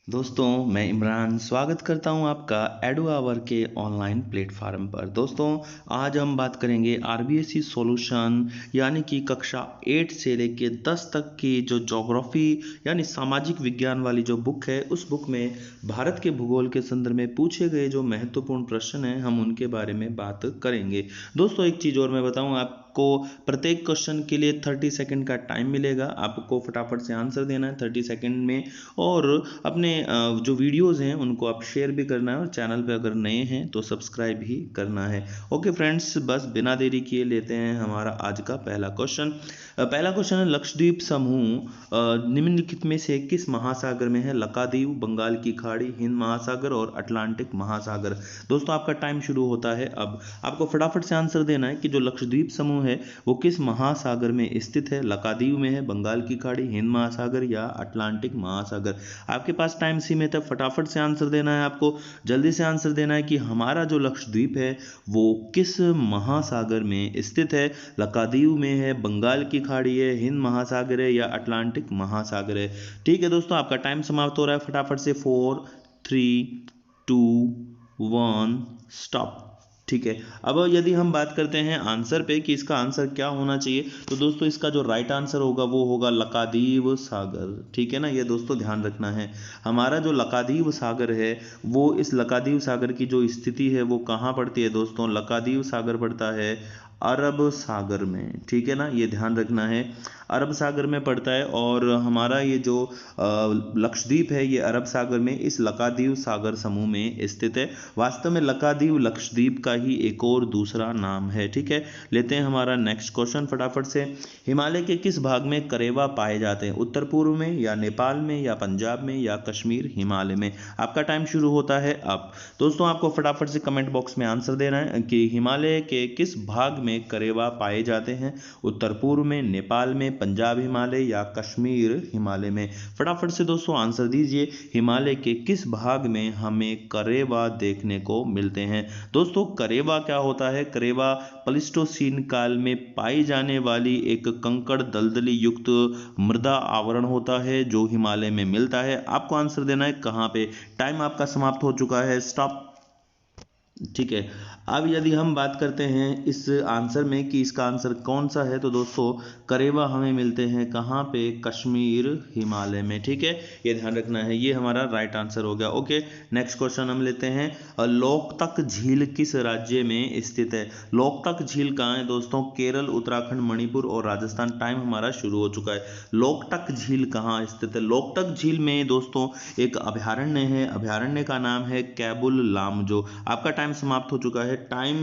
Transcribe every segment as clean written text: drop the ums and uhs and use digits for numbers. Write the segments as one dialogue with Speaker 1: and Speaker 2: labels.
Speaker 1: दोस्तों मैं इमरान स्वागत करता हूं आपका एडू आवर के ऑनलाइन प्लेटफार्म पर। दोस्तों आज हम बात करेंगे आरबीएससी सॉल्यूशन यानी कि कक्षा 8 से लेके 10 तक की जो ज्योग्राफी यानी सामाजिक विज्ञान वाली जो बुक है, उस बुक में भारत के भूगोल के संदर्भ में पूछे गए जो महत्वपूर्ण प्रश्न हैं हम उनके बारे में बात करेंगे। दोस्तों एक चीज़ और मैं बताऊँ आपको, प्रत्येक क्वेश्चन के लिए 30 सेकंड का टाइम मिलेगा। आपको फटाफट से आंसर देना है 30 सेकंड में, और अपने जो वीडियोस हैं उनको आप शेयर भी करना है, और चैनल पे अगर नए हैं तो सब्सक्राइब भी करना है। ओके फ्रेंड्स, बस बिना देरी किए लेते हैं हमारा आज का पहला क्वेश्चन। पहला क्वेश्चन है, लक्षद्वीप समूह निम्नलिखित में से किस महासागर में है? लक्षद्वीप, बंगाल की खाड़ी, हिंद महासागर और अटलांटिक महासागर। दोस्तों आपका टाइम शुरू होता है अब। आपको फटाफट से आंसर देना है कि जो लक्षद्वीप समूह है वो किस महासागर में स्थित है? लक्षद्वीप में है, बंगाल की खाड़ी, हिंद महासागर या अटलांटिक महासागर। आपके पास टाइम सीमित है, फटाफट से आंसर देना है। आपको जल्दी से आंसर देना है कि हमारा जो लक्षद्वीप है वो किस महासागर में स्थित है? लक्षद्वीप में है, बंगाल की खाड़ी है, हिंद महासागर है या अटलांटिक महासागर है। ठीक है दोस्तों, आपका टाइम समाप्त हो रहा है। फटाफट से 4 3 2 1 स्टॉप। ठीक है, अब यदि हम बात करते हैं आंसर पे कि इसका आंसर क्या होना चाहिए, तो दोस्तों इसका जो राइट आंसर होगा वो होगा लक्षद्वीप सागर। ठीक है ना, ये दोस्तों ध्यान रखना है। हमारा जो लक्षद्वीप सागर है वो, इस लक्षद्वीप सागर की जो स्थिति है वो कहाँ पड़ती है दोस्तों? लक्षद्वीप सागर पड़ता है अरब सागर में। ठीक है ना, ये ध्यान रखना है, अरब सागर में पड़ता है। और हमारा ये जो लक्षद्वीप है ये अरब सागर में इस लक्षद्वीप सागर समूह में स्थित है। वास्तव में लक्षद्वीप लक्षद्वीप का ही एक और दूसरा नाम है। ठीक है, लेते हैं हमारा नेक्स्ट क्वेश्चन फटाफट से। हिमालय के किस भाग में करेवा पाए जाते हैं? उत्तर पूर्व में या नेपाल में या पंजाब में या कश्मीर हिमालय में। आपका टाइम शुरू होता है अब। दोस्तों आपको फटाफट से कमेंट बॉक्स में आंसर देना है कि हिमालय के किस भाग में करेवा पाए जाते हैं? उत्तर पूर्व में, नेपाल में, पंजाब हिमालय या कश्मीर हिमालय में। फटाफट से दोस्तों आंसर दीजिए, हिमालय के किस भाग में हमें करेवा देखने को मिलते हैं? दोस्तों करेवा क्या होता है? करेवा प्लीस्टोसीन काल में पाई जाने वाली एक कंकड़ दलदली युक्त मृदा आवरण होता है जो हिमालय में मिलता है। आपको आंसर देना है कहाँ पे। टाइम आपका समाप्त हो चुका है, स्टॉप। ठीक है, अब यदि हम बात करते हैं इस आंसर में कि इसका आंसर कौन सा है, तो दोस्तों करेवा हमें मिलते हैं कहाँ पे? कश्मीर हिमालय में। ठीक है, ये ध्यान रखना है, ये हमारा राइट आंसर हो गया। ओके, नेक्स्ट क्वेश्चन हम लेते हैं। लोकतक झील किस राज्य में स्थित है? लोकतक झील कहाँ है दोस्तों? केरल, उत्तराखंड, मणिपुर और राजस्थान। टाइम हमारा शुरू हो चुका है। लोकतक झील कहाँ स्थित है? लोकतक झील में दोस्तों एक अभयारण्य है, अभयारण्य का नाम है कैबुल लामजो। आपका टाइम समाप्त हो चुका है। टाइम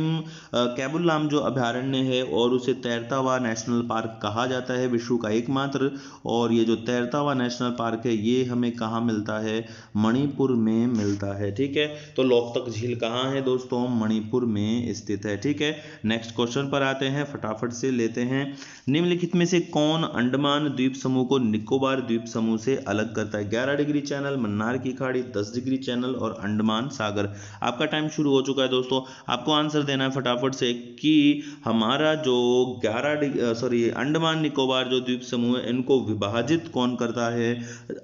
Speaker 1: कैबुल लामजो अभयारण्य है और उसे तैरता हुआ नेशनल पार्क कहा जाता है, विश्व का एकमात्र। और ये जो तैरता हुआ नेशनल पार्क है ये हमें कहाँ मिलता है? मणिपुर में मिलता है। ठीक है, तो लोकतक झील कहाँ है दोस्तों? मणिपुर में स्थित है। ठीक है, नेक्स्ट क्वेश्चन पर आते हैं, फटाफट से लेते हैं। निम्नलिखित में से कौन अंडमान द्वीप समूह को निकोबार द्वीप समूह से अलग करता है? 11 डिग्री चैनल, मन्नार की खाड़ी, 10 डिग्री चैनल और अंडमान सागर। आपका टाइम शुरू हो चुका है दोस्तों। आपको आंसर देना है फटाफट से कि हमारा जो 11 अंडमान निकोबार जो द्वीप समूह है इनको विभाजित कौन करता है?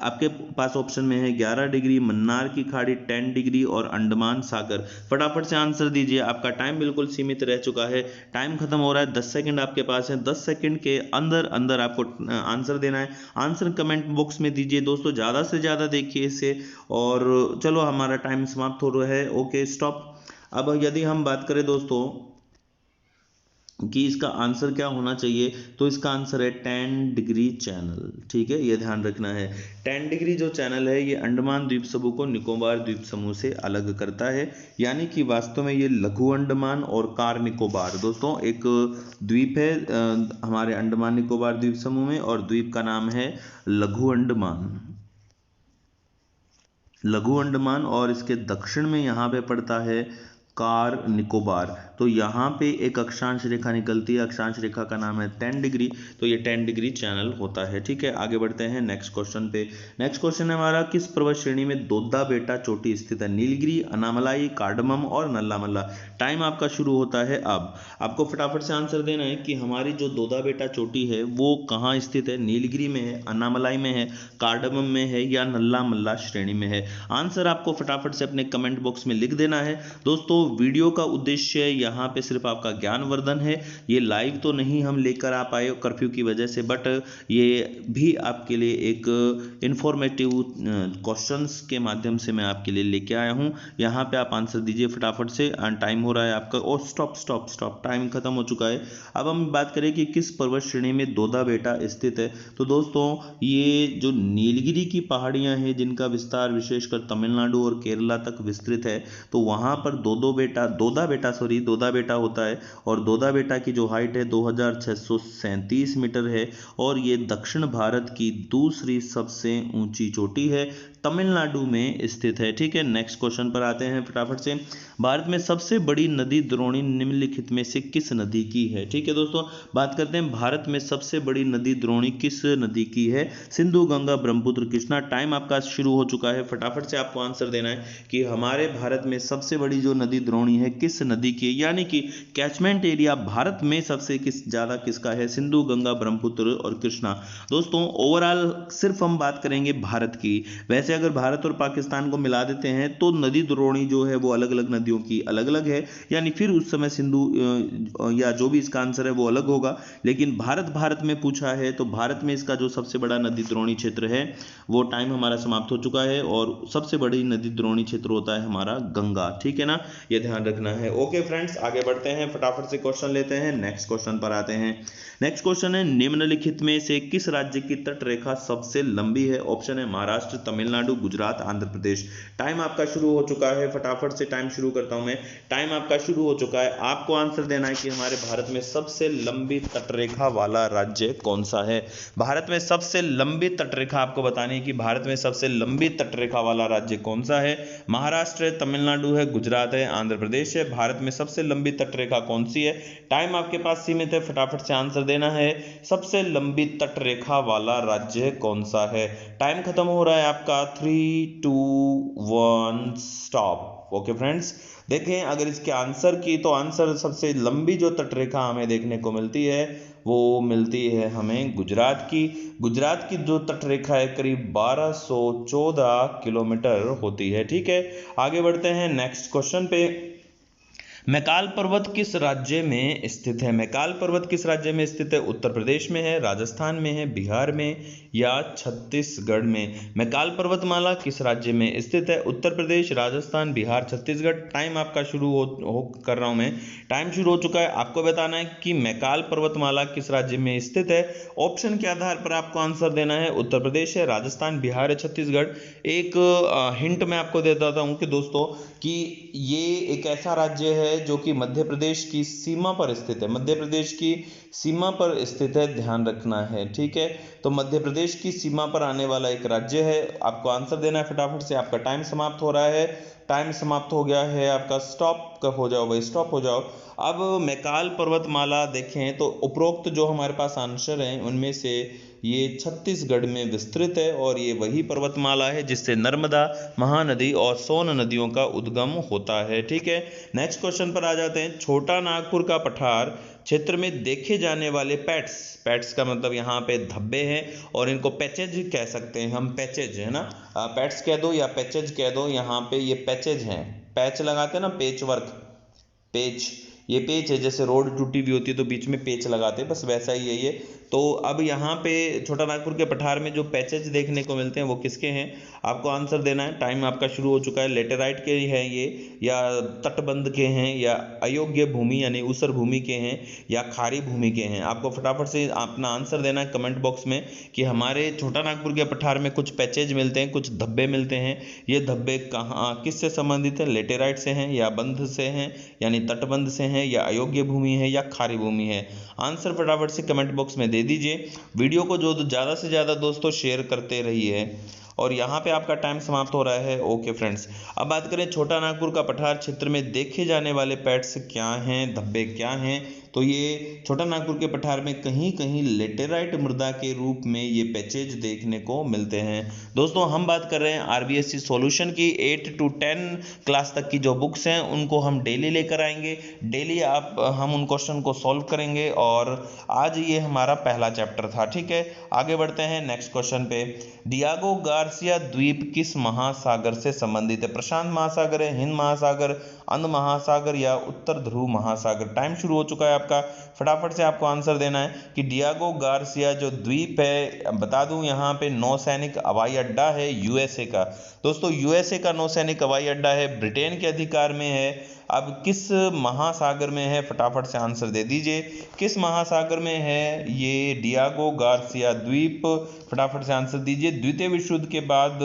Speaker 1: आपके पास ऑप्शन में है 11 डिग्री, मन्नार की खाड़ी, 10 डिग्री और अंडमान सागर। फटाफट से आंसर दीजिए, आपका टाइम बिल्कुल सीमित रह चुका है। टाइम खत्म हो रहा है, 10 सेकंड आपके पास है। 10 सेकंड के अंदर अंदर आपको आंसर देना है। आंसर कमेंट बॉक्स में दीजिए दोस्तों, ज़्यादा से ज़्यादा देखिए इसे। और चलो हमारा टाइम समाप्त हो रहा है। Okay stop. अब यदि हम बात करें दोस्तों कि इसका आंसर क्या होना चाहिए, तो इसका आंसर है 10 डिग्री चैनल। ठीक है, ये ध्यान रखना है। 10 डिग्री जो चैनल है ये अंडमान द्वीप समूह को निकोबार द्वीप समूह से अलग करता है, यानी कि वास्तव में ये लघु अंडमान और कार निकोबार दोस्तों एक द्वीप है हमारे अंडमान निकोबार द्वीप समूह में, और द्वीप का नाम है लघु अंडमान। लघु अंडमान और इसके दक्षिण में यहाँ पे पड़ता है कार निकोबार। तो यहाँ पे एक अक्षांश रेखा निकलती है, अक्षांश रेखा का नाम है 10 डिग्री, तो ये 10 डिग्री चैनल होता है। ठीक है, आगे बढ़ते हैं नेक्स्ट क्वेश्चन पे। नेक्स्ट क्वेश्चन है हमारा, किस पर्वत श्रेणी में दोद्दा बेटा चोटी स्थित है? नीलगिरी, अनामलाई, कार्डमम और नल्ला मल्ला। टाइम आपका शुरू होता है अब। आपको फटाफट से आंसर देना है कि हमारी जो दोद्दा बेटा चोटी है वो कहाँ स्थित है, नीलगिरी में है, अनामलाई में है, कार्डमम में है या नल्ला मल्ला श्रेणी में है। आंसर आपको फटाफट से अपने कमेंट बॉक्स में लिख देना है। दोस्तों वीडियो का उद्देश्य यहाँ पे सिर्फ आपका ज्ञानवर्धन है, ये लाइव तो नहीं हम लेकर आ पाए कर्फ्यू की वजह से, बट ये भी आपके लिए एक इंफॉर्मेटिव क्वेश्चंस के माध्यम से मैं आपके लिए लेके आया हूँ। यहाँ पे आप आंसर दीजिए फटाफट से, टाइम हो रहा है आपका। और स्टॉप स्टॉप स्टॉप, टाइम खत्म हो चुका है। अब हम बात करें कि किस पर्वत श्रेणी में दोद्दा बेटा स्थित है। तो दोस्तों ये जो नीलगिरी की पहाड़ियां हैं जिनका विस्तार विशेषकर तमिलनाडु और केरला तक विस्तृत है, तो वहां पर दोद्दा बेटा होता है। और दोद्दा बेटा की जो हाइट है 2637 मीटर है और ये दक्षिण भारत की दूसरी सबसे ऊंची चोटी है, तमिलनाडु में स्थित है। ठीक है, नेक्स्ट क्वेश्चन पर आते हैं फटाफट से। भारत में सबसे बड़ी नदी द्रोणी निम्नलिखित में से किस नदी की है? ठीक है दोस्तों, बात करते हैं भारत में सबसे बड़ी नदी द्रोणी किस नदी की है? सिंधु, गंगा, ब्रह्मपुत्र, कृष्णा। टाइम आपका शुरू हो चुका है, फटाफट से आपको आंसर देना है कि हमारे भारत में सबसे बड़ी जो नदी द्रोणी है किस नदी की है, यानी कि कैचमेंट एरिया भारत में सबसे ज्यादा किसका है? सिंधु, गंगा, ब्रह्मपुत्र और कृष्णा। दोस्तों ओवरऑल सिर्फ हम बात करेंगे भारत की। वैसे अगर भारत और पाकिस्तान को मिला देते हैं तो नदी द्रोणी जो है वो अलग अलग नदियों की अलग अलग है, यानी फिर उस समय सिंधु या जो भी इसका आंसर है वो अलग होगा। लेकिन भारत में पूछा है तो भारत में इसका जो सबसे बड़ा नदी द्रोणी क्षेत्र है वो टाइम हमारा समाप्त हो चुका है, और सबसे बड़ी नदी द्रोणी क्षेत्र होता है हमारा गंगा। ठीक है ना, ये ध्यान रखना है। ओके फ्रेंड्स, आगे बढ़ते हैं, फटाफट से क्वेश्चन लेते हैं। नेक्स्ट क्वेश्चन पर आते हैं। नेक्स्ट क्वेश्चन है, निम्नलिखित में से किस राज्य की तट रेखा सबसे लंबी है? ऑप्शन है महाराष्ट्र, तमिलनाडु, गुजरात, आंध्र प्रदेश। टाइम आपका शुरू हो चुका है, फटाफट से टाइम शुरू करता हूं मैं। टाइम आपका शुरू हो चुका है। आपको आंसर देना है कि हमारे भारत में सबसे लंबी तटरेखा वाला राज्य कौन सा है? भारत में सबसे लंबी तटरेखा आपको बतानी है कि भारत में सबसे लंबी तटरेखा वाला राज्य कौन सा है? महाराष्ट्र है, तमिलनाडु है, गुजरात है, आंध्र प्रदेश है। भारत में सबसे लंबी तटरेखा कौन सी है? टाइम आपके पास सीमित है, फटाफट से आंसर देना है। सबसे लंबी तटरेखा वाला राज्य कौन सा है? टाइम खत्म हो रहा है आपका। 3, 2, 1 स्टॉप। ओके फ्रेंड्स, देखें अगर इसके आंसर की, तो आंसर सबसे लंबी जो तटरेखा हमें देखने को मिलती है वो मिलती है हमें गुजरात की। गुजरात की जो तटरेखा है करीब 1214 किलोमीटर होती है। ठीक है, आगे बढ़ते हैं नेक्स्ट क्वेश्चन पे। मैकाल पर्वत किस राज्य में स्थित है? मैकाल पर्वत किस राज्य में स्थित है? उत्तर प्रदेश में है, राजस्थान में है, बिहार में या छत्तीसगढ़ में? मैकाल पर्वतमाला किस राज्य में स्थित है? उत्तर प्रदेश, राजस्थान, बिहार, छत्तीसगढ़। टाइम आपका शुरू हो कर रहा हूं मैं। टाइम शुरू हो चुका है। आपको बताना है कि मैकाल पर्वतमाला किस राज्य में स्थित है। ऑप्शन के आधार पर आपको आंसर देना है। उत्तर प्रदेश है, राजस्थान, बिहार है, छत्तीसगढ़। एक हिंट मैं आपको दे देता हूं कि दोस्तों कि ये एक ऐसा राज्य है जो कि मध्य प्रदेश की सीमा पर स्थित है। मध्य प्रदेश की सीमा पर स्थित है, ध्यान रखना है। ठीक है, तो मध्य प्रदेश की सीमा पर आने वाला एक राज्य है। आपको आंसर देना है फटाफट से, आपका टाइम समाप्त हो रहा है। टाइम समाप्त हो गया है आपका। स्टॉप हो जाओ भाई, स्टॉप हो जाओ। अब मैकाल पर्वतमाला देखें तो उपरोक्त जो हमारे पास आंसर हैं उनमें से ये छत्तीसगढ़ में विस्तृत है, और ये वही पर्वतमाला है जिससे नर्मदा, महानदी और सोन नदियों का उद्गम होता है। ठीक है, नेक्स्ट क्वेश्चन पर आ जाते हैं। छोटा नागपुर का पठार क्षेत्र में देखे जाने वाले पैट्स का मतलब यहाँ पे धब्बे हैं, और इनको पैचेज कह सकते हैं हम। पैचेज है ना, पैट्स कह दो या पैचेज कह दो। यहाँ पे ये पैचेज हैं, पैच लगाते हैं ना, पेच वर्क, पेच, ये पेच है। जैसे रोड टूटी हुई होती है तो बीच में पेच लगाते हैं, बस वैसा ही है ये। तो अब यहाँ पे छोटा नागपुर के पठार में जो पैचेज देखने को मिलते हैं वो किसके हैं? आपको आंसर देना है। टाइम आपका शुरू हो चुका है। लेटेराइट के हैं ये, या तटबंध के हैं, या अयोग्य भूमि यानी ऊसर भूमि के हैं, या खारी भूमि के हैं? आपको फटाफट से अपना आंसर देना है कमेंट बॉक्स में कि हमारे छोटा नागपुर के पठार में कुछ पैचेज मिलते हैं, कुछ धब्बे मिलते हैं। ये धब्बे कहाँ किससे संबंधित है? लेटेराइट से हैं, या बंध से हैं यानी तटबंध से हैं, या अयोग्य भूमि है, या खारी भूमि है? आंसर फटाफट से कमेंट बॉक्स में दे दीजिए। वीडियो को जो ज़्यादा से ज़्यादा दोस्तों शेयर करते रहिए। और यहाँ पे आपका टाइम समाप्त हो रहा है। ओके फ्रेंड्स, अब बात करें छोटा नागपुर का पठार क्षेत्र में देखे जाने वाले पेट्स क्या हैं, धब्बे क्या हैं। तो ये छोटा नागपुर के पठार में कहीं कहीं लेटेराइट मृदा के रूप में ये पैचेज देखने को मिलते हैं। दोस्तों हम बात कर रहे हैं आरबीएससी सॉल्यूशन की 8 to 10 क्लास तक की जो बुक्स हैं उनको हम डेली लेकर आएंगे। डेली हम उन क्वेश्चन को सॉल्व करेंगे और आज ये हमारा पहला चैप्टर था। ठीक है, आगे बढ़ते हैं नेक्स्ट क्वेश्चन पे। डियागो गार्सिया द्वीप किस महासागर से संबंधित है? प्रशांत महासागर है, हिंद महासागर, अंध महासागर या उत्तर ध्रुव महासागर? टाइम शुरू हो चुका है आपका, फटाफट से आपको आंसर देना है कि डियागो गार्सिया जो द्वीप है, बता दूं यहाँ पे नौसैनिक हवाई अड्डा है यूएसए का। दोस्तों यूएसए का नौसैनिक हवाई अड्डा है, ब्रिटेन के अधिकार में है। अब किस महासागर में है, फटाफट से आंसर दे दीजिए। किस महासागर में है ये डियागो गार्सिया द्वीप? फटाफट से आंसर दीजिए। द्वितीय विश्व युद्ध के बाद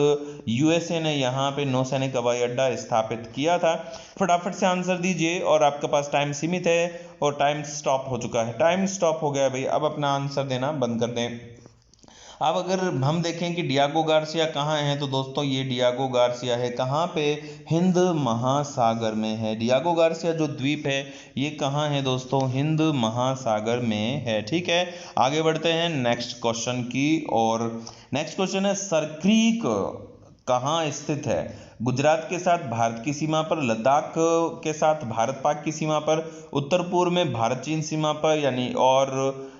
Speaker 1: यूएसए ने यहाँ पे नौसैनिक हवाई अड्डा स्थापित किया था। फटाफट से आंसर दीजिए और आपके पास टाइम सीमित है और टाइम स्टॉप हो चुका है। टाइम स्टॉप हो गया भाई, अब अपना आंसर देना बंद कर दें। अब अगर हम देखें कि डियागो गार्सिया कहाँ है, तो दोस्तों ये डियागो गार्सिया है कहाँ पे? हिंद महासागर में है। डियागो गार्सिया जो द्वीप है ये कहाँ है दोस्तों? हिंद महासागर में है। ठीक है, आगे बढ़ते हैं नेक्स्ट क्वेश्चन की और नेक्स्ट क्वेश्चन है सरक्रीक कहाँ स्थित है? गुजरात के साथ भारत की सीमा पर, लद्दाख के साथ भारत पाक की सीमा पर, उत्तर पूर्व में भारत चीन सीमा पर यानी और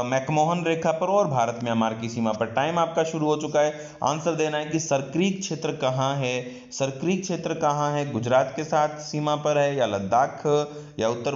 Speaker 1: मैकमोहन रेखा पर और भारत म्यांमार की सीमा पर। टाइम आपका शुरू हो चुका है, आंसर देना है कि सरक्रीक क्षेत्र कहाँ है। सरक्रीक क्षेत्र कहाँ है? गुजरात के साथ सीमा पर है या लद्दाख या उत्तर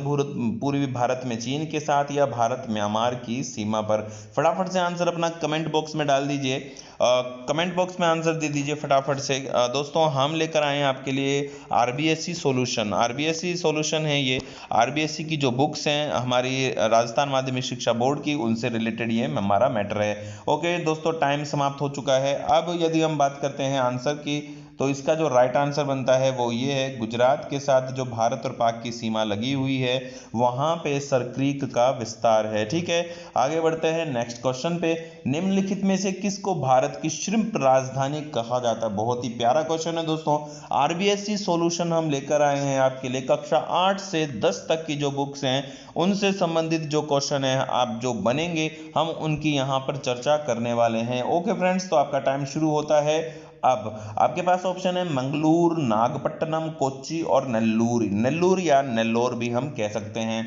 Speaker 1: पूर्वी भारत में चीन के साथ या भारत म्यांमार की सीमा पर? फटाफट से आंसर अपना कमेंट बॉक्स में डाल दीजिए, कमेंट बॉक्स में आंसर दे दीजिए फटाफट से। दोस्तों हम लेकर आए हैं आपके लिए आरबीएससी सॉल्यूशन। आरबीएससी सॉल्यूशन है ये, आरबीएससी की जो बुक्स हैं हमारी राजस्थान माध्यमिक शिक्षा बोर्ड की, उनसे रिलेटेड ये हमारा मैटर है। ओके दोस्तों, टाइम समाप्त हो चुका है। अब यदि हम बात करते हैं आंसर की, तो इसका जो राइट आंसर बनता है वो ये है, गुजरात के साथ जो भारत और पाक की सीमा लगी हुई है वहां पे सरक्रीक का विस्तार है। ठीक है, आगे बढ़ते हैं नेक्स्ट क्वेश्चन पे। निम्नलिखित में से किसको भारत की श्रिम्प राजधानी कहा जाता है? बहुत ही प्यारा क्वेश्चन है दोस्तों। आरबीएससी सॉल्यूशन हम लेकर आए हैं आपके लिए, कक्षा 8 से 10 तक की जो बुक्स हैं उनसे संबंधित जो क्वेश्चन है आप जो बनेंगे हम उनकी यहाँ पर चर्चा करने वाले हैं। ओके फ्रेंड्स, तो आपका टाइम शुरू होता है। अब आपके पास ऑप्शन है मंगलूर, नागपट्टनम, कोच्चि और नेल्लूर। नेल्लूर या नेल्लोर भी हम कह सकते हैं।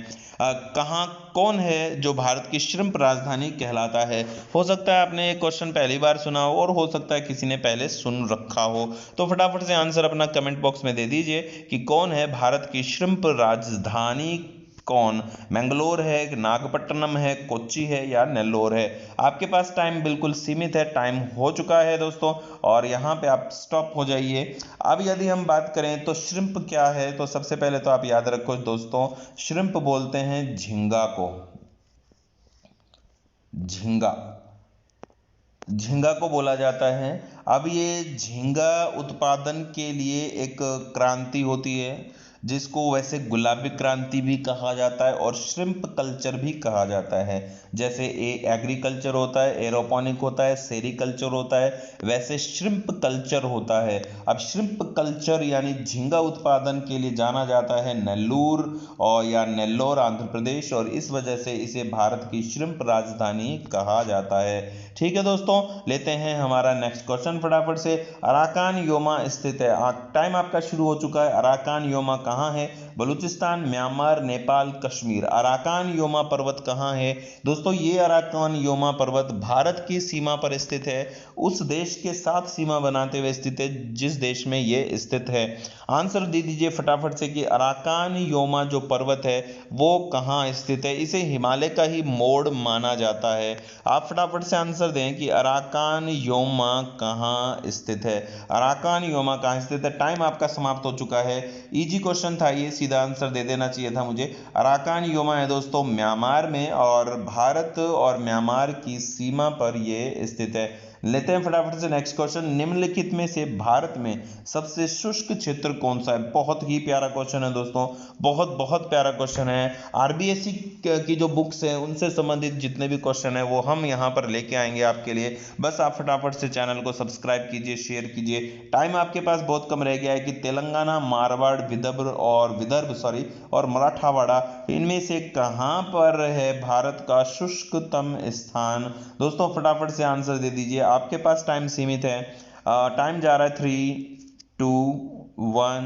Speaker 1: कहाँ कौन है जो भारत की श्रिम्प राजधानी कहलाता है? हो सकता है आपने ये क्वेश्चन पहली बार सुना हो और हो सकता है किसी ने पहले सुन रखा हो। तो फटाफट से आंसर अपना कमेंट बॉक्स में दे दीजिए कि कौन है भारत की श्रिम्प राजधानी। कौन? मैंगलोर है, नागपट्टनम है, कोच्चि है या नेल्लोर है? आपके पास टाइम बिल्कुल सीमित है, टाइम हो चुका है दोस्तों और यहाँ पे आप स्टॉप हो जाइए। अब यदि हम बात करें तो श्रिम्प क्या है, तो सबसे पहले तो आप याद रखो दोस्तों, श्रिम्प बोलते हैं झींगा को। झींगा, झींगा को बोला जाता है। अब ये झींगा उत्पादन के लिए एक क्रांति होती है जिसको वैसे गुलाबी क्रांति भी कहा जाता है और श्रिम्प कल्चर भी कहा जाता है। जैसे एग्रीकल्चर होता है, एरोपोनिक होता है, सेरीकल्चर होता है, वैसे श्रिम्प कल्चर होता है। अब श्रिम्प कल्चर यानी झींगा उत्पादन के लिए जाना जाता है नेल्लूर और या नेल्लोर आंध्र प्रदेश, और इस वजह से इसे भारत की श्रिम्प राजधानी कहा जाता है। ठीक है दोस्तों, लेते हैं हमारा नेक्स्ट क्वेश्चन फटाफट से। अराकान योमा स्थित है। टाइम आपका शुरू हो चुका है। अराकान योमा कहाँ है? Balochistan, Myanmar, Nepal, Kashmir. Arakan Yoma पर्वत कहाँ है? दोस्तों ये अराकान योमा पर्वत भारत की सीमा पर स्थित है, उस देश के साथ सीमा बनाते हुए स्थित है जिस देश में ये स्थित है। आंसर दे दीजिए फटाफट से कि अराकान योमा जो पर्वत है वो कहाँ स्थित है। इसे हिमालय का ही मोड़ माना जाता है। आप फटाफट से आंसर दें कि अराकान योमा कहाँ स्थित है। अराकान योमा कहाँ स्थित है। टाइम आपका समाप्त हो चुका है। इजी क्वेश्चन था ये, सीधा आंसर दे देना चाहिए था मुझे। अराकान योमा है दोस्तों म्यांमार में और भारत और म्यांमार की सीमा पर ये स्थित है। लेते हैं फटाफट से नेक्स्ट क्वेश्चन। निम्नलिखित में से भारत में सबसे शुष्क क्षेत्र कौन सा है? बहुत ही प्यारा क्वेश्चन है दोस्तों, बहुत बहुत प्यारा क्वेश्चन है। आरबीएससी की जो बुक्स है उनसे संबंधित जितने भी क्वेश्चन है वो हम यहाँ पर लेके आएंगे आपके लिए। बस आप फटाफट से चैनल को सब्सक्राइब कीजिए, शेयर कीजिए। टाइम आपके पास बहुत कम रह गया है कि तेलंगाना, मारवाड़, विदर्भ और मराठावाड़ा, इनमें से कहां पर है भारत का शुष्कतम स्थान? दोस्तों फटाफट से आंसर दे दीजिए, आपके पास टाइम सीमित है। टाइम जा रहा है 3, 2, 1,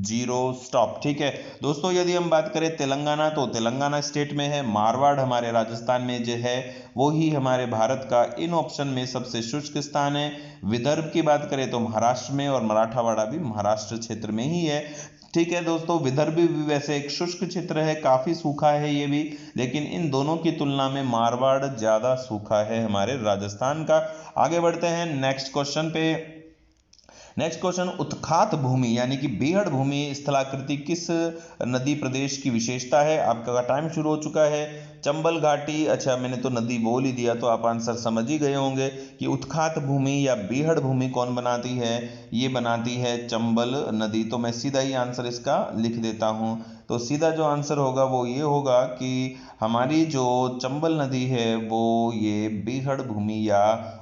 Speaker 1: 0 स्टॉप। ठीक है दोस्तों, यदि हम बात करें तेलंगाना तो तेलंगाना स्टेट में है, मारवाड़ हमारे राजस्थान में जो है वो ही हमारे भारत का इन ऑप्शन में सबसे शुष्क स्थान है। विदर्भ की बात करें तो महाराष्ट्र में, और मराठावाड़ा भी महाराष्ट्र क्षेत्र में ही है। ठीक है दोस्तों, विदर्भ भी वैसे एक शुष्क क्षेत्र है, काफी सूखा है ये भी, लेकिन इन दोनों की तुलना में मारवाड़ ज्यादा सूखा है हमारे राजस्थान का। आगे बढ़ते हैं नेक्स्ट क्वेश्चन पे। नेक्स्ट क्वेश्चन, उत्खात भूमि यानी कि बेहड़ भूमि स्थलाकृति किस नदी प्रदेश की विशेषता है? आपका टाइम शुरू हो चुका है। चंबल घाटी, अच्छा मैंने तो नदी बोल ही दिया तो आप आंसर समझ ही गए होंगे कि उत्खात भूमि या बेहड़ भूमि कौन बनाती है? ये बनाती है चंबल नदी। तो मैं सीधा ही आंसर इसका लिख देता हूं। तो सीधा जो आंसर होगा वो ये होगा कि हमारी जो चंबल नदी है वो ये बेहड़ भूमि या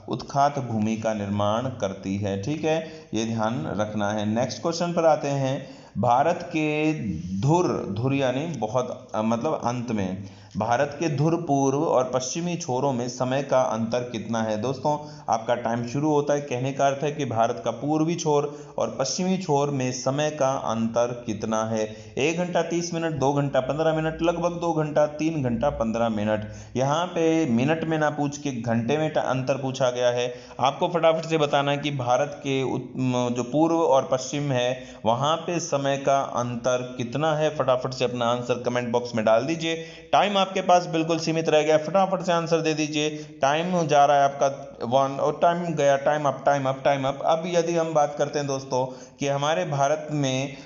Speaker 1: उत्खात भूमि का निर्माण करती है। ठीक है, ये ध्यान रखना है। नेक्स्ट क्वेश्चन पर आते हैं। भारत के धुर यानी बहुत मतलब अंत में, भारत के धुर पूर्व और पश्चिमी छोरों में समय का अंतर कितना है? दोस्तों आपका टाइम शुरू होता है, कहने का अर्थ है कि भारत का पूर्वी छोर और पश्चिमी छोर में समय का अंतर कितना है? 1 घंटा 30 मिनट, 2 घंटा 15 मिनट, लगभग 2 घंटा, 3 घंटा 15 मिनट। यहाँ पे मिनट में ना पूछ के घंटे में अंतर पूछा गया है। आपको फटाफट से बताना है कि भारत के जो पूर्व और पश्चिम है वहां पे समय का अंतर कितना है। फटाफट से अपना आंसर कमेंट बॉक्स में डाल दीजिए। टाइम आपके पास बिल्कुल सीमित रह गया, फटाफट से आंसर दे दीजिए। टाइम जा रहा है आपका 1 और टाइम गया, time up, time up, time up. अब यदि हम बात करते हैं दोस्तों कि हमारे भारत में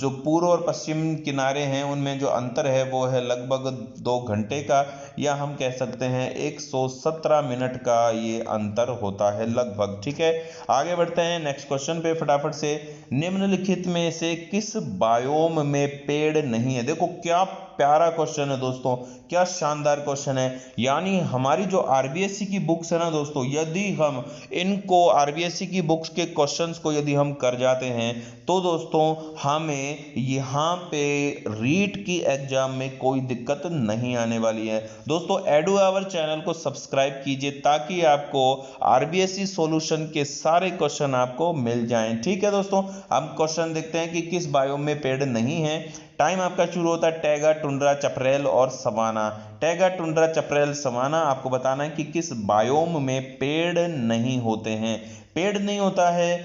Speaker 1: जो पूर्व और पश्चिम किनारे हैं उनमें जो अंतर है वो है लगभग 2 घंटे का, या हम कह सकते हैं 117 मिनट का ये अंतर होता है लगभग। ठीक है, आगे बढ़ते हैं नेक्स्ट क्वेश्चन पे फटाफट से। निम्नलिखित में से किस बायोम में पेड़ नहीं है? देखो क्या प्यारा क्वेश्चन है दोस्तों, क्या शानदार क्वेश्चन है। यानी हमारी जो आरबीएससी की बुक्स है ना दोस्तों, यदि हम इनको आरबीएससी की बुक्स के क्वेश्चंस को यदि हम कर जाते हैं तो दोस्तों हमें यहाँ पे रीट की एग्जाम में कोई दिक्कत नहीं आने वाली है। दोस्तों एडू आवर चैनल को सब्सक्राइब कीजिए ताकि आपको आरबीएससी सॉल्यूशन के सारे क्वेश्चन आपको मिल जाएं। ठीक है दोस्तों, हम क्वेश्चन देखते हैं कि किस बायोम में पेड़ नहीं है। टाइम आपका शुरू होता है टैगा, टुंड्रा, चपरेल और savanna. Taiga, tundra, chaparral, savanna, आपको बताना है कि किस बायोम में पेड़ नहीं होते हैं। पेड़ नहीं होता है,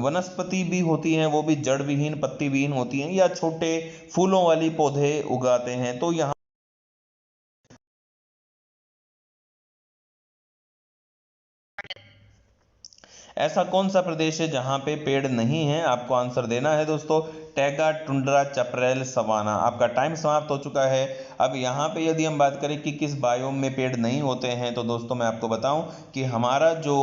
Speaker 1: वनस्पति भी होती हैं, वो भी जड़ विहीन, पत्ती विहीन होती हैं, या छोटे फूलों वाली पौधे उगाते हैं। तो यहाँ ऐसा कौन सा प्रदेश है जहां पे पेड़ नहीं है? आपको आंसर देना है दोस्तों। Taiga, tundra, chaparral, savanna. आपका टाइम समाप्त हो चुका है। अब यहाँ पे यदि हम बात करें कि किस बायोम में पेड़ नहीं होते हैं तो दोस्तों मैं आपको बताऊं कि हमारा जो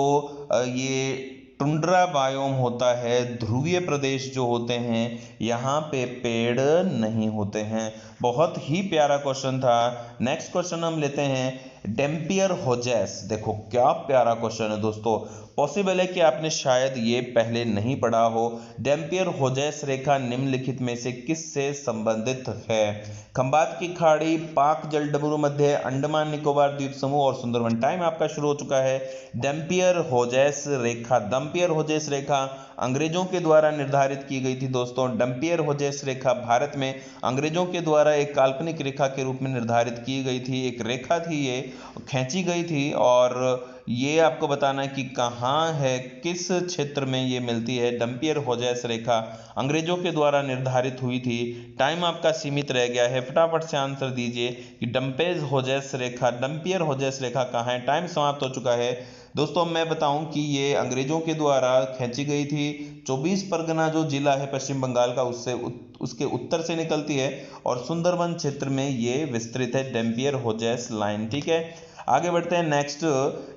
Speaker 1: ये टुंड्रा बायोम होता है, ध्रुवीय प्रदेश जो होते हैं यहाँ पे पेड़ नहीं होते हैं। बहुत ही प्यारा क्वेश्चन था। नेक्स्ट क्वेश्चन हम लेते हैं। डेम्पियर होजेस, देखो क्या प्यारा क्वेश्चन है दोस्तों। पॉसिबल है कि आपने शायद ये पहले नहीं पढ़ा हो। डेम्पियर होजेस रेखा निम्नलिखित में से किससे संबंधित है? खंबात की खाड़ी, पाक जलडमरू मध्य, अंडमान निकोबार द्वीप समूह और सुंदरवन। टाइम आपका शुरू हो चुका है। डेम्पियर होजेस रेखा, डम्पियर होजेस रेखा अंग्रेजों के द्वारा निर्धारित की गई थी दोस्तों। डम्पियर होजेस रेखा भारत में अंग्रेजों के द्वारा एक काल्पनिक रेखा के रूप में निर्धारित की गई थी, एक रेखा थी, ये खींची गई थी। और ये आपको बताना है कि कहाँ है, किस क्षेत्र में ये मिलती है। डम्पियर होजेस रेखा अंग्रेजों के द्वारा निर्धारित हुई थी। टाइम आपका सीमित रह गया है, फटाफट से आंसर दीजिए कि डम्पेज होजेस रेखा, डम्पियर होजेस रेखा कहाँ है। टाइम समाप्त हो चुका है दोस्तों। मैं बताऊं कि ये अंग्रेजों के द्वारा खींची गई थी। 24 परगना जो जिला है पश्चिम बंगाल का, उसके उत्तर से निकलती है और सुंदरबन क्षेत्र में ये विस्तृत है, डेम्पियर होजेस लाइन। ठीक है,
Speaker 2: आगे बढ़ते हैं नेक्स्ट।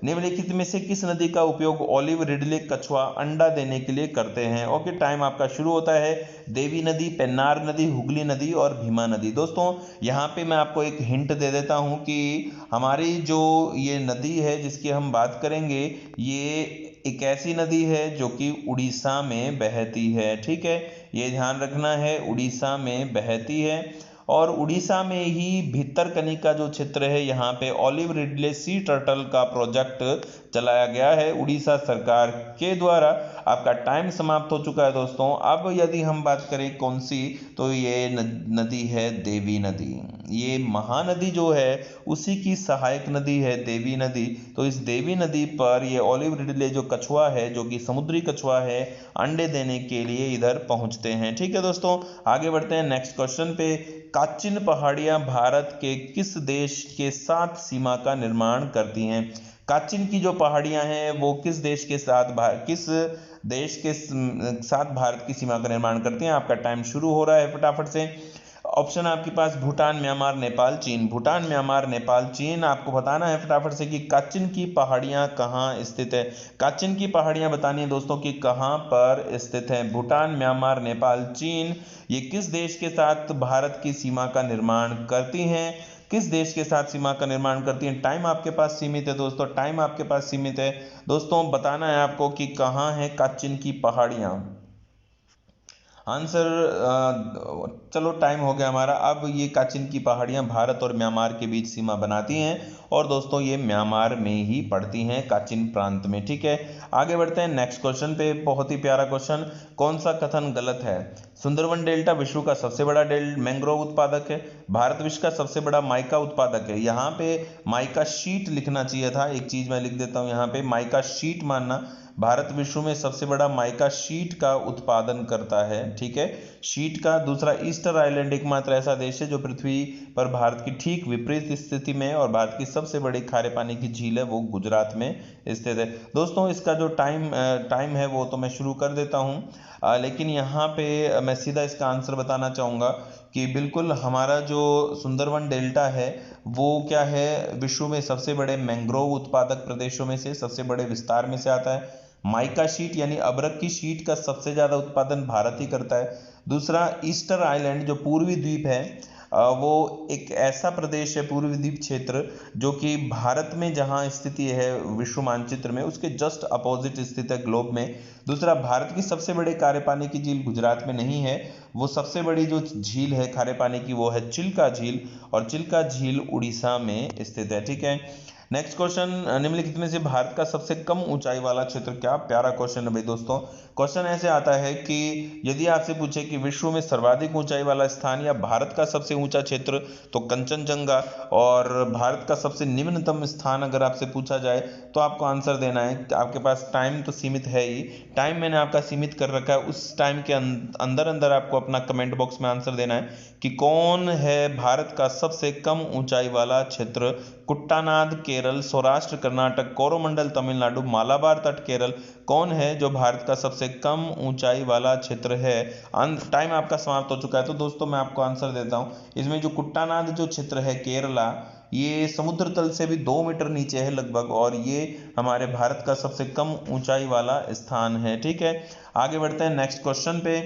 Speaker 2: निम्नलिखित में से किस नदी का उपयोग ऑलिव रिडले कछुआ अंडा देने के लिए करते हैं? ओके, टाइम आपका शुरू होता है। देवी नदी, पेन्नार नदी, हुगली नदी और भीमा नदी। दोस्तों यहाँ पे मैं आपको एक हिंट दे देता हूँ कि हमारी जो ये नदी है जिसकी हम बात करेंगे, ये एक ऐसी नदी है जो कि उड़ीसा में बहती है। ठीक है, ये ध्यान रखना है, उड़ीसा में बहती है। और उड़ीसा में ही भितरकनिका जो क्षेत्र है, यहाँ पे ऑलिव रिडले सी टर्टल का प्रोजेक्ट चलाया गया है उड़ीसा सरकार के द्वारा। आपका टाइम समाप्त हो चुका है दोस्तों। अब यदि हम बात करें कौन सी, तो ये नदी है देवी नदी। ये महानदी जो है उसी की सहायक नदी है देवी नदी। तो इस देवी नदी पर ये ऑलिव रिडले जो कछुआ है, जो कि समुद्री कछुआ है, अंडे देने के लिए इधर पहुंचते हैं। ठीक है दोस्तों, आगे बढ़ते हैं नेक्स्ट क्वेश्चन पे। काचिन पहाड़ियां भारत के किस देश के साथ सीमा का निर्माण करती हैं? काचिन की जो पहाड़ियां हैं वो किस देश के साथ किस देश के साथ भारत की सीमा का निर्माण करती हैं? आपका टाइम शुरू हो रहा है, फटाफट से। ऑप्शन आपके पास भूटान, म्यांमार, नेपाल, चीन। भूटान, म्यांमार, नेपाल, चीन। आपको बताना है फटाफट से कि काचिन की पहाड़ियां कहाँ स्थित है। काचिन की पहाड़ियां बतानी है दोस्तों कि कहाँ पर स्थित है। भूटान, म्यांमार, नेपाल, चीन, ये किस देश के साथ भारत की सीमा का निर्माण करती हैं? किस देश के साथ सीमा का निर्माण करती हैं? टाइम आपके पास सीमित है दोस्तों, टाइम आपके पास सीमित है दोस्तों। बताना है आपको कि कहाँ है काचिन की पहाड़ियां। आंसर चलो टाइम हो गया हमारा। अब ये काचिन की पहाड़ियां भारत और म्यांमार के बीच सीमा बनाती हैं और दोस्तों ये म्यांमार में ही पड़ती हैं, काचिन प्रांत में। ठीक है, आगे बढ़ते हैं नेक्स्ट क्वेश्चन पे। बहुत ही प्यारा क्वेश्चन। कौन सा कथन गलत है? सुंदरवन डेल्टा विश्व का सबसे बड़ा मैंग्रोव उत्पादक है। भारत विश्व का सबसे बड़ा माइका उत्पादक है। यहाँ पे माइका शीट लिखना चाहिए था, एक चीज मैं लिख देता हूँ यहाँ पे, माइका शीट मानना। भारत विश्व में सबसे बड़ा माइका शीट का उत्पादन करता है। ठीक है, शीट का। दूसरा, ईस्टर आइलैंड एकमात्र ऐसा देश है जो पृथ्वी पर भारत की ठीक विपरीत स्थिति में, और भारत की सबसे बड़ी खारे पानी की झील है वो गुजरात में स्थित है। दोस्तों इसका जो टाइम है वो तो मैं शुरू कर देता हूँ, लेकिन यहाँ पे मैं सीधा इसका आंसर बताना चाहूँगा कि बिल्कुल हमारा जो सुंदरवन डेल्टा है वो क्या है, विश्व में सबसे बड़े मैंग्रोव उत्पादक प्रदेशों में से, सबसे बड़े विस्तार में से आता है। माइका शीट यानी अभ्रक की शीट का सबसे ज्यादा उत्पादन भारत ही करता है। दूसरा, ईस्टर आइलैंड जो पूर्वी द्वीप है, वो एक ऐसा प्रदेश है, पूर्वी द्वीप क्षेत्र, जो कि भारत में जहां स्थिति है विश्व मानचित्र में, उसके जस्ट अपोजिट स्थित है ग्लोब में। दूसरा, भारत की सबसे बड़ी खारे पानी की झील गुजरात में नहीं है, वो सबसे बड़ी जो झील है खारे पानी की वो है चिल्का झील, और चिल्का झील उड़ीसा में स्थित है। ठीक है, नेक्स्ट क्वेश्चन। निम्नलिखित में से भारत का सबसे कम ऊंचाई वाला क्षेत्र? क्या प्यारा क्वेश्चन है भाई दोस्तों। क्वेश्चन ऐसे आता है कि यदि आपसे पूछे कि विश्व में सर्वाधिक ऊंचाई वाला स्थान या भारत का सबसे ऊंचा क्षेत्र, तो कंचनजंगा। और भारत का सबसे निम्नतम स्थान अगर आपसे पूछा जाए तो आपको आंसर देना है। आपके पास टाइम तो सीमित है ही, टाइम मैंने आपका सीमित कर रखा है, उस टाइम के अंदर अंदर आपको अपना कमेंट बॉक्स में आंसर देना है कि कौन है भारत का सबसे कम ऊंचाई वाला क्षेत्र। कुट्टानाद केरल, सौराष्ट्र कर्नाटक, कोरोमंडल तमिलनाडु, मालाबार तट केरल, कौन है जो भारत का सबसे कम ऊंचाई वाला क्षेत्र है? टाइम आपका समाप्त हो चुका है। तो दोस्तों मैं आपको आंसर देता हूं, इसमें जो कुट्टानाद जो क्षेत्र है केरला, ये समुद्र तल से भी 2 मीटर नीचे है लगभग, और ये हमारे भारत का सबसे कम ऊंचाई वाला स्थान है। ठीक है, आगे बढ़ते हैं नेक्स्ट क्वेश्चन पे।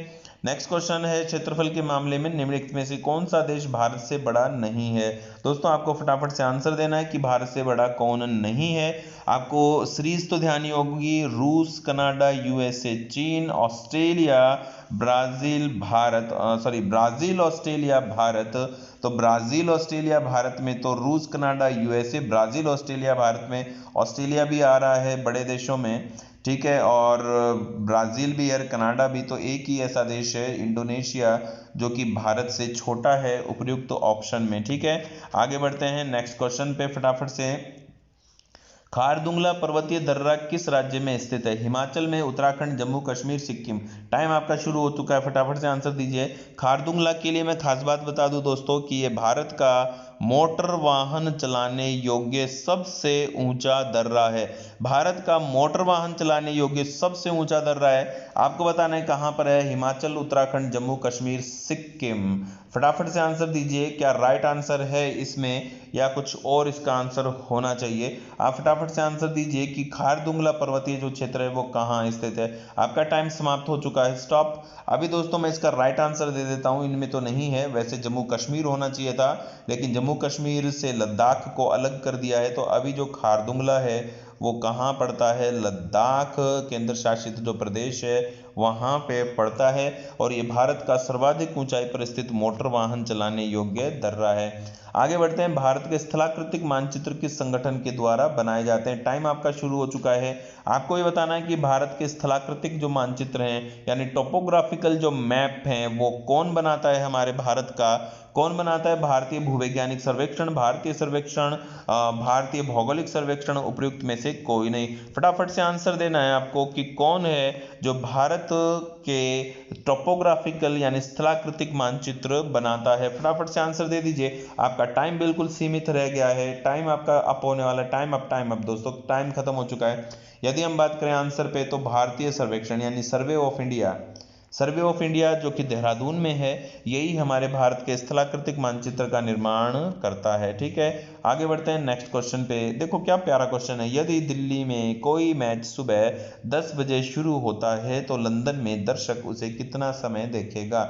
Speaker 2: नेक्स्ट क्वेश्चन है, क्षेत्रफल के मामले में निम्नलिखित में से कौन सा देश भारत से बड़ा नहीं है? दोस्तों आपको फटाफट से आंसर देना है कि भारत से बड़ा कौन नहीं है। आपको सीरीज तो ध्यान ही होगी, रूस, कनाडा, यूएसए, चीन, Australia, Brazil, Bharat, Brazil, Australia, Bharat. तो ब्राजील, ऑस्ट्रेलिया, भारत में, तो रूस, Canada, USA, Brazil, Australia, Bharat में। ऑस्ट्रेलिया भी आ रहा है बड़े देशों में। ठीक है, और ब्राजील भी और कनाडा भी। तो एक ही ऐसा देश है इंडोनेशिया जो कि भारत से छोटा है उपयुक्त ऑप्शन में। ठीक है, आगे बढ़ते हैं नेक्स्ट क्वेश्चन पे फटाफट से। खारदुंगला पर्वतीय दर्रा किस राज्य में स्थित है? हिमाचल में, उत्तराखंड, जम्मू कश्मीर, सिक्किम। टाइम आपका शुरू हो चुका है, फटाफट से आंसर दीजिए। खारदुंगला के लिए मैं खास बात बता दूं दोस्तों कि ये भारत का मोटर वाहन चलाने योग्य सबसे ऊंचा दर्रा है। भारत का मोटर वाहन चलाने योग्य सबसे ऊंचा दर्रा है। आपको बताना है कहां पर है, हिमाचल, उत्तराखंड, जम्मू कश्मीर, सिक्किम। फटाफट से आंसर दीजिए, क्या राइट आंसर है इसमें या कुछ और इसका आंसर होना चाहिए। आप फटाफट से आंसर दीजिए कि खारदुंगला पर्वतीय जो क्षेत्र है वो कहाँ स्थित है। आपका टाइम समाप्त हो चुका है, स्टॉप। अभी दोस्तों मैं इसका राइट आंसर दे देता हूँ, इनमें तो नहीं है, वैसे जम्मू कश्मीर होना चाहिए था, लेकिन जम्मू कश्मीर से लद्दाख को अलग कर दिया है। तो अभी जो खारदुंगला है वो कहाँ पड़ता है, लद्दाख केंद्र शासित जो प्रदेश है वहाँ पे पड़ता है। और ये भारत का सर्वाधिक ऊंचाई पर स्थित मोटर वाहन चलाने योग्य दर्रा है। आगे बढ़ते हैं, भारत के स्थलाकृतिक मानचित्र किस संगठन के द्वारा बनाए जाते हैं। टाइम आपका शुरू हो चुका है। आपको ये बताना है कि भारत के स्थलाकृतिक जो मानचित्र हैं यानी टोपोग्राफिकल जो मैप हैं वो कौन बनाता है हमारे भारत का, कौन बनाता है। भारतीय भूवैज्ञानिक सर्वेक्षण, भारतीय सर्वेक्षण, भारतीय भौगोलिक सर्वेक्षण, उपयुक्त में से कोई नहीं। फटाफट से आंसर देना है आपको कि कौन है जो भारत के टोपोग्राफिकल यानी स्थलाकृतिक मानचित्र बनाता है। फटाफट से आंसर दे दीजिए, आपका टाइम बिल्कुल सीमित रह गया है, टाइम आपका अप होने वाला है। टाइम अप दोस्तों, टाइम खत्म हो चुका है। यदि हम बात करें आंसर पे तो भारतीय सर्वेक्षण यानी survey of India, survey of India जो कि देहरादून में है, यही हमारे भारत के स्थलाकृतिक मानचित्र का निर्माण करता है। ठीक है, आगे बढ़ते हैं नेक्स्ट क्वेश्चन पे। देखो क्या प्यारा क्वेश्चन है, यदि दिल्ली में कोई मैच सुबह 10 बजे शुरू होता है तो लंदन में दर्शक उसे कितना समय देखेगा।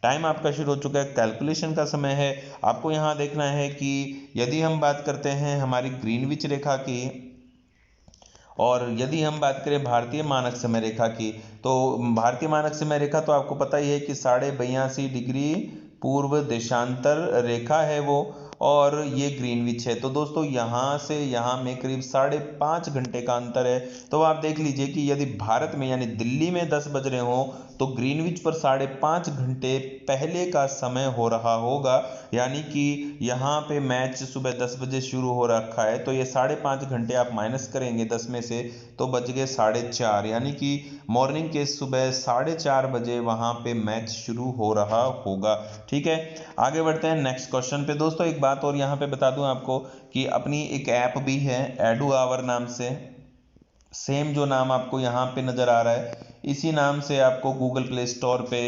Speaker 2: टाइम आपका शुरू हो चुका है, कैलकुलेशन का समय है। आपको यहाँ देखना है कि यदि हम बात करते हैं हमारी ग्रीनविच रेखा की और यदि हम बात करें भारतीय मानक समय रेखा की, तो भारतीय मानक समय रेखा तो आपको पता ही है कि 82.5 डिग्री पूर्व देशांतर रेखा है वो, और ये ग्रीनविच है। तो दोस्तों यहाँ से यहाँ में करीब 5.5 घंटे का अंतर है। तो आप देख लीजिए कि यदि भारत में यानी दिल्ली में 10 बज रहे हो तो ग्रीनविच पर 5.5 घंटे पहले का समय हो रहा होगा, यानी कि यहाँ पे मैच सुबह 10 बजे शुरू हो रखा है। तो ये 5.5 घंटे आप माइनस करेंगे 10 में से तो बच गए 4.5, यानी कि मॉर्निंग के सुबह 4:30 बजे वहाँ पे मैच शुरू हो रहा होगा। ठीक है, आगे बढ़ते हैं नेक्स्ट क्वेश्चन पे। दोस्तों एक बात और यहाँ पे बता दूं आपको कि अपनी एक ऐप भी है एडू आवर नाम से, सेम जो नाम आपको यहाँ पे नजर आ रहा है इसी नाम से आपको गूगल प्ले स्टोर पे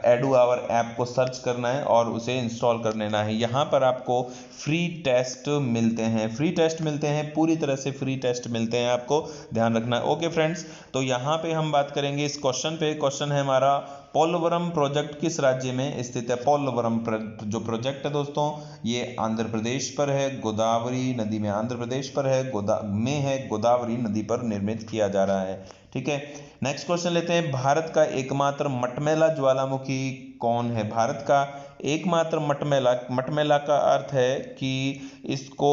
Speaker 2: एडू आवर ऐप को सर्च करना है और उसे इंस्टॉल कर लेना है। यहाँ पर आपको फ्री टेस्ट मिलते हैं, फ्री टेस्ट मिलते हैं, पूरी तरह से फ्री टेस्ट मिलते हैं, आपको ध्यान रखना है। ओके फ्रेंड्स, तो यहाँ पे हम बात करेंगे इस क्वेश्चन पे। क्वेश्चन है हमारा, पोलवरम प्रोजेक्ट किस राज्य में स्थित है। पोलवरम जो प्रोजेक्ट है दोस्तों ये आंध्र प्रदेश पर है, गोदावरी नदी में आंध्र प्रदेश पर है, गोदावरी नदी पर निर्मित किया जा रहा है। ठीक है, नेक्स्ट क्वेश्चन लेते हैं, भारत का एकमात्र मटमैला ज्वालामुखी कौन है। भारत का एकमात्र मटमैला का अर्थ है कि इसको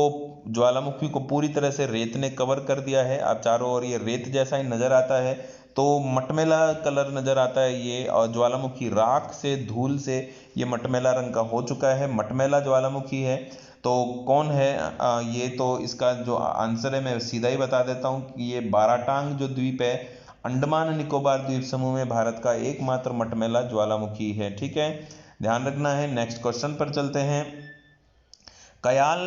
Speaker 2: ज्वालामुखी को पूरी तरह से रेत ने कवर कर दिया है। आप चारों ओर ये रेत जैसा ही नजर आता है, तो मटमैला कलर नजर आता है ये, और ज्वालामुखी राख से धूल से ये मटमैला रंग का हो चुका है, मटमैला ज्वालामुखी है। तो कौन है ये, तो इसका जो आंसर है मैं सीधा ही बता देता हूँ कि ये बाराटांग जो द्वीप है अंडमान निकोबार द्वीप समूह में भारत का एकमात्र मटमैला ज्वालामुखी है। ठीक है, ध्यान रखना है। नेक्स्ट क्वेश्चन पर चलते हैं, कयाल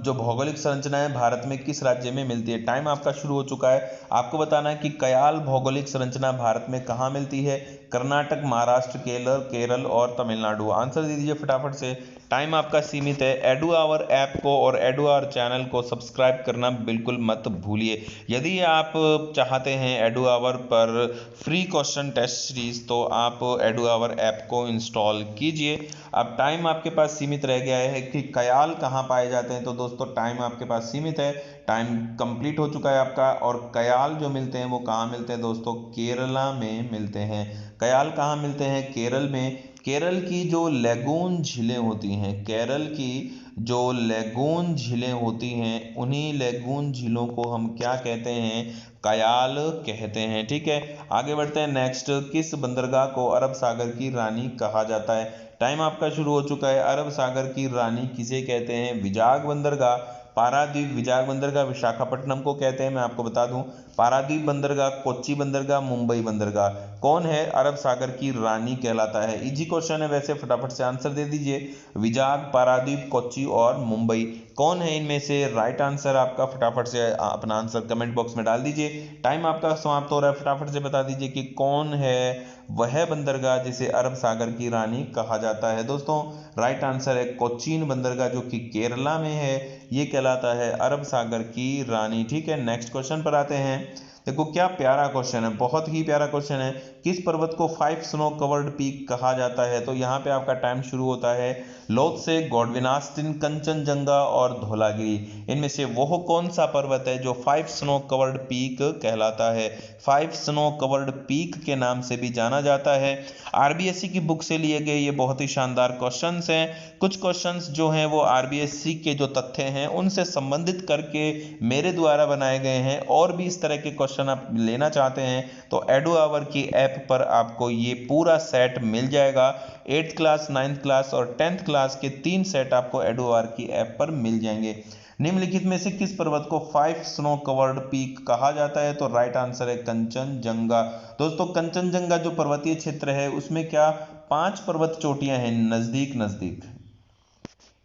Speaker 2: जो भौगोलिक संरचना है भारत में किस राज्य में मिलती है। टाइम आपका शुरू हो चुका है। आपको बताना है कि कयाल भौगोलिक संरचना भारत में कहाँ मिलती है। कर्नाटक, महाराष्ट्र, केरल और तमिलनाडु। आंसर दे दीजिए फटाफट से, टाइम आपका सीमित है। एडू आवर ऐप को और एडू आवर चैनल को सब्सक्राइब करना बिल्कुल मत भूलिए। यदि आप चाहते हैं एडू आवर पर फ्री क्वेश्चन टेस्ट सीरीज तो आप एडू आवर ऐप को इंस्टॉल कीजिए। अब टाइम आपके पास सीमित रह गया है कि कयाल कहाँ पाए जाते हैं, तो दोस्तों टाइम आपके पास सीमित है, टाइम कंप्लीट हो चुका है आपका। और कयाल जो मिलते हैं वो कहाँ मिलते हैं दोस्तों, केरला में मिलते हैं। कयाल कहाँ मिलते हैं, केरल में। केरल की जो लेगून झीलें होती हैं, केरल की जो लेगून झीलें होती हैं उन्हीं लेगून झीलों को हम क्या कहते हैं, कयाल कहते हैं। ठीक है, आगे बढ़ते हैं नेक्स्ट, किस बंदरगाह को अरब सागर की रानी कहा जाता है। टाइम आपका शुरू हो चुका है। अरब सागर की रानी किसे कहते हैं, विजाग बंदरगाह, पारादीप विजाग बंदरगाह, विशाखापट्टनम को कहते हैं। मैं आपको बता दूं, पारादीप बंदरगाह, कोच्चि बंदरगाह, मुंबई बंदरगाह, कौन है अरब सागर की रानी कहलाता है। इजी क्वेश्चन है वैसे, फटाफट से आंसर दे दीजिए। विजाग, पारादीप, कोच्चि और मुंबई। कौन है इनमें से राइट आंसर आपका? फटाफट से अपना आंसर कमेंट बॉक्स में डाल दीजिए। टाइम आपका समाप्त हो रहा है, फटाफट से बता दीजिए कि कौन है वह बंदरगाह जिसे अरब सागर की रानी कहा जाता है। दोस्तों राइट आंसर है कोचीन बंदरगाह, जो कि केरला में है। ये कहलाता है अरब सागर की रानी। ठीक है, नेक्स्ट क्वेश्चन पर आते हैं। देखो क्या प्यारा क्वेश्चन है, बहुत ही प्यारा क्वेश्चन है। किस पर्वत को 5 स्नो कवर्ड पीक कहा जाता है? तो यहाँ पे आपका टाइम शुरू होता है लोत्से, गॉडविनास्टिन, कंचनजंगा और धौलागिरी। इनमें से वो कौन सा पर्वत है जो 5 स्नो कवर्ड पीक कहलाता है? 5 स्नो कवर्ड पीक के नाम से भी जाना जाता है। आरबीएससी की बुक से लिए गए ये बहुत ही शानदार क्वेश्चंस हैं। कुछ क्वेश्चंस जो हैं वो आरबीएससी के जो तथ्य हैं उनसे संबंधित करके मेरे द्वारा बनाए गए हैं। और भी इस तरह के क्वेश्चन आप लेना चाहते हैं तो एडू आवर की ऐप पर आपको ये पूरा सेट मिल जाएगा। 8th क्लास, 9th क्लास और 10th क्लास के 3 सेट आपको एडू आवर की ऐप पर मिल जाएंगे। निम्नलिखित में से किस पर्वत को 5 स्नो कवर्ड पीक कहा जाता है? तो राइट आंसर है कंचनजंगा। दोस्तों कंचनजंगा जो पर्वतीय क्षेत्र है उसमें क्या 5 पर्वत चोटियां हैं नजदीक नजदीक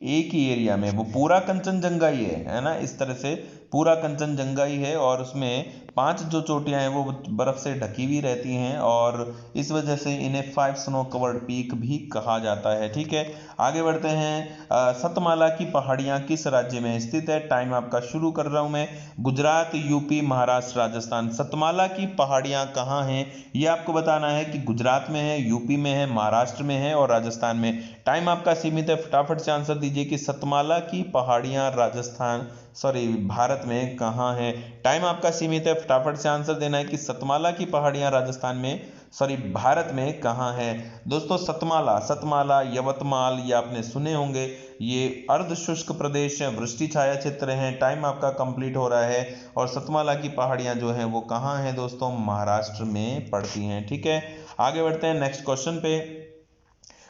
Speaker 2: एक ही एरिया में, वो पूरा कंचनजंगा ही है ना, इस तरह से पूरा कंचनजंगा ही है। और उसमें 5 जो चोटियां हैं वो बर्फ से ढकी हुई रहती हैं और इस वजह से इन्हें 5 स्नो कवर्ड पीक भी कहा जाता है। ठीक है, आगे बढ़ते हैं। सतमाला की पहाड़ियां किस राज्य में स्थित है? टाइम आपका शुरू कर रहा हूं मैं। गुजरात, यूपी, महाराष्ट्र, राजस्थान। सतमाला की पहाड़ियां कहाँ हैं ये आपको बताना है कि गुजरात में है, यूपी में है, महाराष्ट्र में है और राजस्थान में। टाइम आपका सीमित है, फटाफट से आंसर दीजिए कि सतमाला की पहाड़ियां भारत में कहाँ है। टाइम आपका सीमित है, फटाफट से आंसर देना है कि सतमाला की पहाड़ियां भारत में कहाँ है। दोस्तों सतमाला, यवतमाल ये आपने सुने होंगे। ये अर्ध शुष्क प्रदेश है, वृष्टि छाया क्षेत्र है। टाइम आपका कंप्लीट हो रहा है। और सतमाला की पहाड़ियां जो हैं वो कहाँ हैं दोस्तों? महाराष्ट्र में पड़ती हैं। ठीक है, आगे बढ़ते हैं नेक्स्ट क्वेश्चन पे।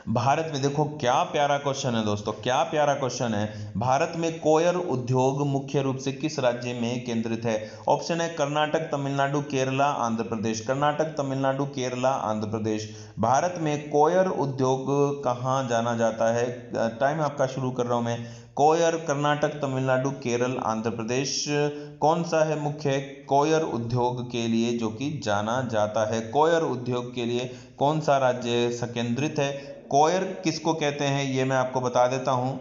Speaker 2: भारत में देखो क्या प्यारा क्वेश्चन है दोस्तों, क्या प्यारा क्वेश्चन है। भारत में कोयर उद्योग मुख्य रूप से किस राज्य में केंद्रित है? ऑप्शन है कर्नाटक, तमिलनाडु, केरला, आंध्र प्रदेश। कर्नाटक, तमिलनाडु, केरला, आंध्र प्रदेश। भारत में कोयर उद्योग कहाँ जाना जाता है? टाइम आपका शुरू कर रहा हूं मैं। कोयर कर्नाटक, तमिलनाडु, केरल, आंध्र प्रदेश। कौन सा है मुख्य कोयर उद्योग के लिए जो कि जाना जाता है? कोयर उद्योग के लिए कौन सा राज्य संकेंद्रित है? कोयर किसको कहते हैं ये मैं आपको बता देता हूं।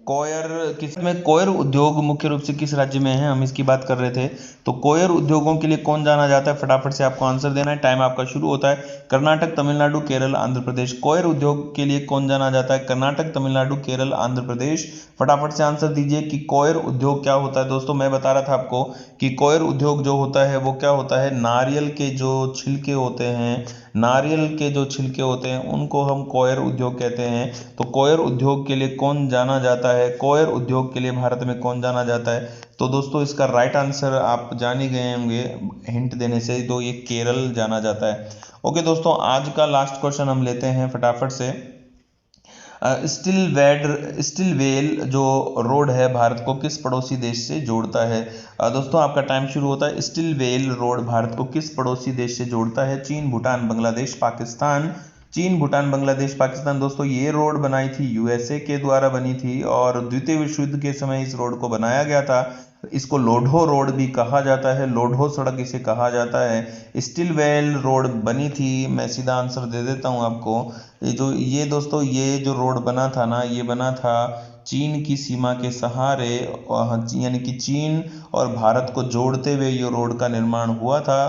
Speaker 2: कोयर उद्योग मुख्य रूप से किस राज्य में है, हम इसकी बात कर रहे थे। तो कोयर उद्योगों के लिए कौन जाना जाता है? फटाफट से आपको आंसर देना है। टाइम आपका शुरू होता है। कर्नाटक, तमिलनाडु, केरल, आंध्र प्रदेश। कोयर उद्योग के लिए कौन जाना जाता है? कर्नाटक, तमिलनाडु, केरल, आंध्र प्रदेश। फटाफट से आंसर दीजिए कि कोयर उद्योग क्या होता है। दोस्तों मैं बता रहा था आपको कि कोयर उद्योग जो होता है वो क्या होता है, नारियल के जो छिलके होते हैं उनको हम कोयर उद्योग कहते हैं। तो कोयर उद्योग के लिए कौन जाना जाता है? कोयर उद्योग के लिए भारत में कौन जाना जाता है? तो दोस्तों इसका राइट आंसर आप जान ही गए होंगे हिंट देने से, तो ये केरल जाना जाता है। ओके दोस्तों, आज का लास्ट क्वेश्चन हम लेते हैं फटाफट से। स्टिलवेल जो रोड है भारत को किस पड़ोसी देश से जोड़ता है? दोस्तों आपका टाइम शुरू होता है। स्टिलवेल रोड भारत को किस पड़ोसी देश से जोड़ता है? चीन, भूटान, बांग्लादेश, पाकिस्तान। चीन, भूटान, बांग्लादेश, पाकिस्तान। दोस्तों ये रोड बनाई थी यूएसए के द्वारा बनी थी और द्वितीय विश्व युद्ध के समय इस रोड को बनाया गया था। इसको लोढो रोड भी कहा जाता है, लोढो सड़क इसे कहा जाता है। स्टिलवेल रोड बनी थी, मैं सीधा आंसर दे देता हूं आपको। ये जो रोड बना था ना, ये बना था चीन की सीमा के सहारे, यानी कि चीन और भारत को जोड़ते हुए ये रोड का निर्माण हुआ था।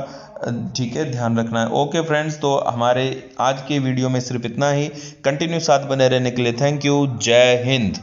Speaker 2: ठीक है, ध्यान रखना है। ओके फ्रेंड्स, तो हमारे आज के वीडियो में सिर्फ इतना ही। कंटिन्यू साथ बने रहने के लिए थैंक यू। जय हिंद।